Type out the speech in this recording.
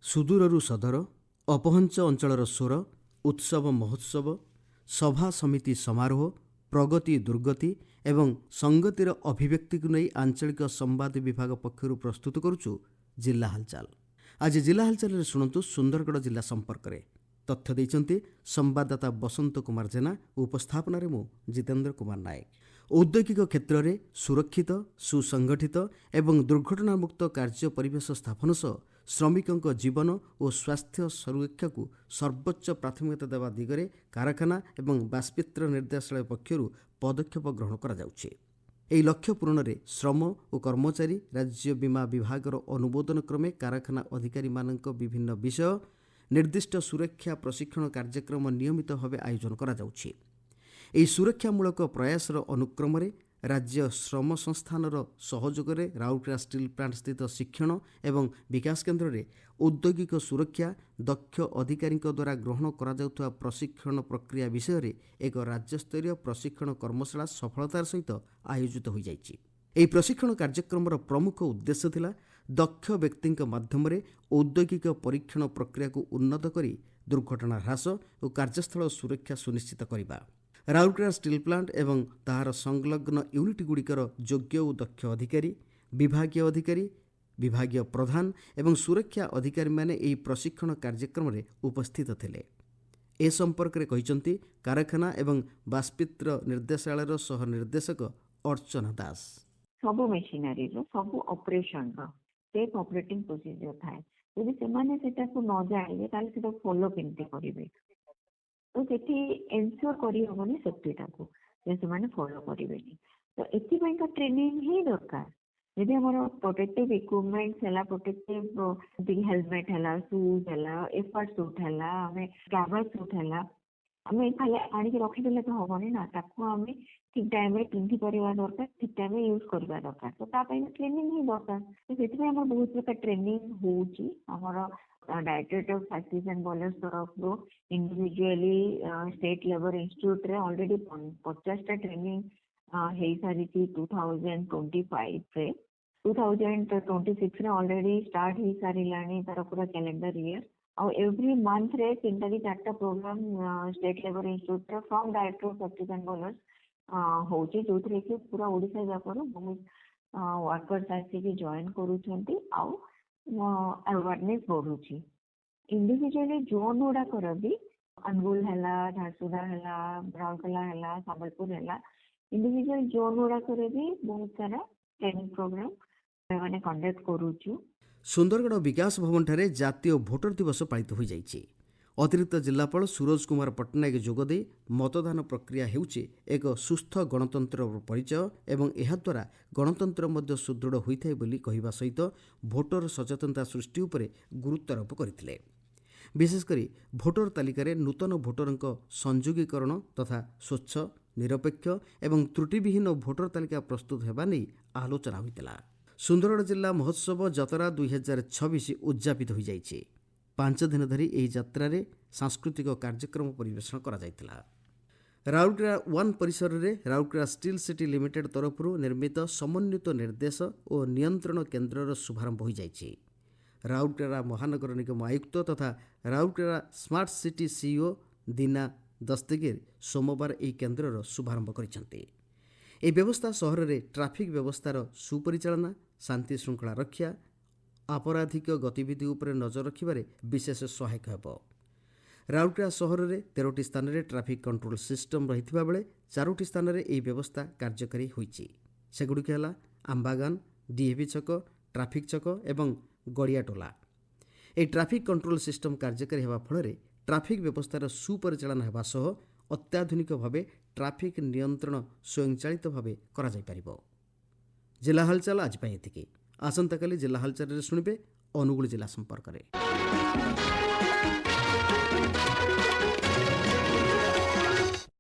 ସୁଦୂରରୁ ସଦର, ଅପହଞ୍ଚ ଅଞ୍ଚଳର ସ୍ୱର, ଉତ୍ସବ ମହୋତ୍ସବ, ସଭା ସମିତି ସମାରୋହ, ପ୍ରଗତି ଦୁର୍ଗତି ଏବଂ ସଂଗତିର ଅଭିବ୍ୟକ୍ତିକୁ ନେଇ ଆଞ୍ଚଳିକ ସମ୍ବାଦ ବିଭାଗ ପକ୍ଷରୁ ପ୍ରସ୍ତୁତ କରୁଛୁ ଜିଲ୍ଲା ହାଲଚାଲ। ଆଜି ଜିଲ୍ଲା ହାଲଚାଲରେ ଶୁଣନ୍ତୁ ସୁନ୍ଦରଗଡ଼ ଜିଲ୍ଲା ସମ୍ପର୍କରେ। ତଥ୍ୟ ଦେଇଛନ୍ତି ସମ୍ବାଦଦାତା ବସନ୍ତ କୁମାର ଜେନା ଓ ଉପସ୍ଥାପନାରେ ମୁଁ ଜିତେନ୍ଦ୍ର କୁମାର ନାୟକ। ଔଦ୍ୟୋଗିକ କ୍ଷେତ୍ରରେ ସୁରକ୍ଷିତ, ସୁସଂଗଠିତ ଏବଂ ଦୁର୍ଘଟଣାମୁକ୍ତ କାର୍ଯ୍ୟ ପରିବେଶ ସ୍ଥାପନ ସହ ଶ୍ରମିକଙ୍କ ଜୀବନ ଓ ସ୍ୱାସ୍ଥ୍ୟ ସୁରକ୍ଷାକୁ ସର୍ବୋଚ୍ଚ ପ୍ରାଥମିକତା ଦେବା ଦିଗରେ କାରଖାନା ଏବଂ ବାଷ୍ପିତ୍ର ନିର୍ଦ୍ଦେଶାଳୟ ପକ୍ଷରୁ ପଦକ୍ଷେପ ଗ୍ରହଣ କରାଯାଉଛି। ଏହି ଲକ୍ଷ୍ୟ ପୂରଣରେ ଶ୍ରମ ଓ କର୍ମଚାରୀ ରାଜ୍ୟ ବୀମା ବିଭାଗର ଅନୁମୋଦନ କ୍ରମେ କାରଖାନା ଅଧିକାରୀମାନଙ୍କ ବିଭିନ୍ନ ବିଷୟ ନିର୍ଦ୍ଦିଷ୍ଟ ସୁରକ୍ଷା ପ୍ରଶିକ୍ଷଣ କାର୍ଯ୍ୟକ୍ରମ ନିୟମିତ ଭାବେ ଆୟୋଜନ କରାଯାଉଛି। ଏହି ସୁରକ୍ଷାମୂଳକ ପ୍ରୟାସର ଅନୁକ୍ରମରେ ରାଜ୍ୟ ଶ୍ରମ ସଂସ୍ଥାନର ସହଯୋଗରେ ରାଉରକେଲା ଷ୍ଟିଲ୍ ପ୍ଲାଣ୍ଟ ସ୍ଥିତ ଶିକ୍ଷଣ ଏବଂ ବିକାଶ କେନ୍ଦ୍ରରେ ଔଦ୍ୟୋଗିକ ସୁରକ୍ଷା ଦକ୍ଷ ଅଧିକାରୀଙ୍କ ଦ୍ୱାରା ଗ୍ରହଣ କରାଯାଉଥିବା ପ୍ରଶିକ୍ଷଣ ପ୍ରକ୍ରିୟା ବିଷୟରେ ଏକ ରାଜ୍ୟସ୍ତରୀୟ ପ୍ରଶିକ୍ଷଣ କର୍ମଶାଳା ସଫଳତାର ସହିତ ଆୟୋଜିତ ହୋଇଯାଇଛି। ଏହି ପ୍ରଶିକ୍ଷଣ କାର୍ଯ୍ୟକ୍ରମର ପ୍ରମୁଖ ଉଦ୍ଦେଶ୍ୟ ଥିଲା ଦକ୍ଷ ବ୍ୟକ୍ତିଙ୍କ ମାଧ୍ୟମରେ ଔଦ୍ୟୋଗିକ ପରୀକ୍ଷଣ ପ୍ରକ୍ରିୟାକୁ ଉନ୍ନତ କରି ଦୁର୍ଘଟଣା ହ୍ରାସ ଓ କାର୍ଯ୍ୟସ୍ଥଳ ସୁରକ୍ଷା ସୁନିଶ୍ଚିତ କରିବା। ରାଉରକେଲା ଷ୍ଟିଲ୍ ପ୍ଲାଣ୍ଟ ଏବଂ ତାହାର ସଂଲଗ୍ନ ୟୁନିଟ୍ଗୁଡ଼ିକର ଯୋଗ୍ୟ ଓ ଦକ୍ଷ ଅଧିକାରୀ, ବିଭାଗୀୟ ଅଧିକାରୀ, ବିଭାଗୀୟ ପ୍ରଧାନ ଏବଂ ସୁରକ୍ଷା ଅଧିକାରୀମାନେ ଏହି ପ୍ରଶିକ୍ଷଣ କାର୍ଯ୍ୟକ୍ରମରେ ଉପସ୍ଥିତ ଥିଲେ। ଏ ସମ୍ପର୍କରେ କହିଛନ୍ତି କାରଖାନା ଏବଂ ବାଷ୍ପିତ୍ର ନିର୍ଦ୍ଦେଶାଳୟର ସହ ନିର୍ଦ୍ଦେଶକ ଅର୍ଚ୍ଚନା ଦାସ। ସବୁ ମେସିନାରୀର ସବୁ ଅପରେସନର ସେଫ୍ ଅପରେଟିଂ ପ୍ରୋସିଜିଅର ଥାଏ। ଯଦି ସେମାନେ ସେଟାକୁ ନ ଜାଣିବେ ତାହେଲେ ସେଟା ଫଲୋ କେମିତି କରିବେ? ତ ସେଠି ଏନସିଓର କରିହେବନି ସେଫ୍ଟିଟାକୁ ଯେ ସେମାନେ ଫଲୋ କରିବେନି। ତ ଏଥିପାଇଁକା ଟ୍ରେନିଂ ହିଁ ଦରକାର। ଯଦି ଆମର ପ୍ରୋଟେକ୍ଟିଭ ଇକ୍ୱିପମେଣ୍ଟ ହେଲା, ପ୍ରୋଟେକ୍ଟିଭ ହେଲମେଟ ହେଲା, ସୁଜ୍ ହେଲା, ଏଫର୍ଟ ସୁଟ୍ ହେଲା, ଆମେ କ୍ୟାଭର ସୁଟ୍ ହେଲା, ଆମେ ଖାଲି ଆଣିକି ରଖିଦେଲେ ତ ହବନି ନା, ତାକୁ ଆମେ ଠିକ ଟାଇମରେ ପିନ୍ଧି ପାରିବା ଦରକାର, ଠିକ ଟାଇମରେ ୟୁଜ କରିବା ଦରକାର। ତ ତା ପାଇଁ ଟ୍ରେନିଂ ହିଁ ଦରକାର। ତ ସେଥିପାଇଁ ଆମର ବହୁତ ପ୍ରକାର ଟ୍ରେନିଂ ହଉଛି। ଆମର directorate of factories and boilers ତରଫରୁ ଇଣ୍ଡିଭିଜୁଆଲି ଷ୍ଟେଟ ଲେବଲ ଇନଷ୍ଟିଚ୍ୟୁଟରେ ଅଲରେଡି 50ଟା ଟ୍ରେନିଂ ହେଇସାରିଛି 2025ରେ। 2026ରେ ଅଲରେଡି ଷ୍ଟାର୍ଟ ହେଇସାରିଲାଣି ତାର ପୁରା କ୍ୟାଲେଣ୍ଡର ଇୟର। ଆଉ ଏଭ୍ରି ମନ୍ଥରେ 3ଟା କି 4ଟା ପ୍ରୋଗ୍ରାମ ଷ୍ଟେଟ ଲେବଲ ଇନଷ୍ଟିଚ୍ୟୁଟରେ from director of factories and boilers ହଉଛି, ଯୋଉଥିରେ କି ପୁରା ଓଡ଼ିଶା ଯାକରୁ ବହୁତ ୱାର୍କର୍ସ ଆସିକି ଜଏନ କରୁଛନ୍ତି ଆଉ ଆୱାରନେସ୍ ବଢୁଛି। ଇଣ୍ଡିଭିଜୁଆଲି ଜୋନ୍ ଗୁଡାକର ବି ଅନୁଗୁଳ ହେଲା, ଝାରସୁଗୁଡ଼ା ହେଲା, ରାଉରକେଲା ହେଲା, ସମ୍ବଲପୁର ହେଲା, ଇଣ୍ଡିଭିଜୁଆଲ ଜୋନ୍ ଗୁଡାକରେ ବି ବହୁତ ସାରା ଟ୍ରେନିଂ ପ୍ରୋଗ୍ରାମ ମାନେ କଣ୍ଡକ୍ଟ କରୁଛୁ। ସୁନ୍ଦରଗଡ଼ ବିକାଶ ଭବନଠାରେ ଜାତୀୟ ଭୋଟର ଦିବସ ପାଳିତ ହୋଇଯାଇଛି। ଅତିରିକ୍ତ ଜିଲ୍ଲାପାଳ ସୁରଜ କୁମାର ପଟ୍ଟନାୟକ ଯୋଗଦେଇ ମତଦାନ ପ୍ରକ୍ରିୟା ହେଉଛି ଏକ ସୁସ୍ଥ ଗଣତନ୍ତ୍ରର ପରିଚୟ ଏବଂ ଏହାଦ୍ୱାରା ଗଣତନ୍ତ୍ର ମଧ୍ୟ ସୁଦୃଢ଼ ହୋଇଥାଏ ବୋଲି କହିବା ସହିତ ଭୋଟର ସଚେତନତା ସୃଷ୍ଟି ଉପରେ ଗୁରୁତ୍ୱାରୋପ କରିଥିଲେ। ବିଶେଷକରି ଭୋଟର ତାଲିକାରେ ନୂତନ ଭୋଟରଙ୍କ ସଂଯୋଗୀକରଣ ତଥା ସ୍ୱଚ୍ଛ, ନିରପେକ୍ଷ ଏବଂ ତ୍ରୁଟିବିହୀନ ଭୋଟର ତାଲିକା ପ୍ରସ୍ତୁତ ହେବା ନେଇ ଆଲୋଚନା ହୋଇଥିଲା। ସୁନ୍ଦରଗଡ଼ ଜିଲ୍ଲା ମହୋତ୍ସବ ଯାତ୍ରା 2026 ଉଦ୍ଯାପିତ ହୋଇଯାଇଛି। 5 ଦିନ ଧରି ଏହି ଯାତ୍ରାରେ ସାଂସ୍କୃତିକ କାର୍ଯ୍ୟକ୍ରମ ପରିବେଷଣ କରାଯାଇଥିଲା। ରାଉରକେଲା 1 ପରିସରରେ ରାଉରକେଲା ଷ୍ଟିଲ୍ ସିଟି ଲିମିଟେଡ୍ ତରଫରୁ ନିର୍ମିତ ସମନ୍ୱିତ ନିର୍ଦ୍ଦେଶ ଓ ନିୟନ୍ତ୍ରଣ କେନ୍ଦ୍ରର ଶୁଭାରମ୍ଭ ହୋଇଯାଇଛି। ରାଉରକେଲା ମହାନଗର ନିଗମ ଆୟୁକ୍ତ ତଥା ରାଉରକେଲା ସ୍ମାର୍ଟ ସିଟି ସିଇଓ ଦିନା ଦସ୍ତଗୀର ସୋମବାର ଏହି କେନ୍ଦ୍ରର ଶୁଭାରମ୍ଭ କରିଛନ୍ତି। ଏହି ବ୍ୟବସ୍ଥା ସହରରେ ଟ୍ରାଫିକ୍ ବ୍ୟବସ୍ଥାର ସୁପରିଚାଳନା, ଶାନ୍ତି ଶୃଙ୍ଖଳା ରକ୍ଷା, ଆପରାଧିକ ଗତିବିଧି ଉପରେ ନଜର ରଖିବାରେ ବିଶେଷ ସହାୟକ ହେବ। ରାଉରକେଲା ସହରରେ 13ଟି ସ୍ଥାନରେ ଟ୍ରାଫିକ୍ କଣ୍ଟ୍ରୋଲ ସିଷ୍ଟମ ରହିଥିବା ବେଳେ 4ଟି ସ୍ଥାନରେ ଏହି ବ୍ୟବସ୍ଥା କାର୍ଯ୍ୟକାରୀ ହୋଇଛି। ସେଗୁଡ଼ିକ ହେଲା ଆମ୍ବାଗାନ, ଡିଏଭି ଛକ, ଟ୍ରାଫିକ୍ ଛକ ଏବଂ ଗଡ଼ିଆଟୋଲା। ଏହି ଟ୍ରାଫିକ୍ କଣ୍ଟ୍ରୋଲ ସିଷ୍ଟମ କାର୍ଯ୍ୟକାରୀ ହେବା ଫଳରେ ଟ୍ରାଫିକ୍ ବ୍ୟବସ୍ଥାର ସୁପରିଚାଳନା ହେବା ସହ ଅତ୍ୟାଧୁନିକ ଭାବେ ଟ୍ରାଫିକ୍ ନିୟନ୍ତ୍ରଣ ସ୍ୱୟଂଚାଳିତ ଭାବେ କରାଯାଇପାରିବ। ଜିଲ୍ଲା ହାଲଚାଲ ଆଜି ପାଇଁ ଏତିକି। ଆସନ୍ତାକାଲି ଜିଲ୍ଲା ହାଲଚାଲରେ ଶୁଣିବେ ଅନୁଗୁଳ ଜିଲ୍ଲା ସମ୍ପର୍କରେ।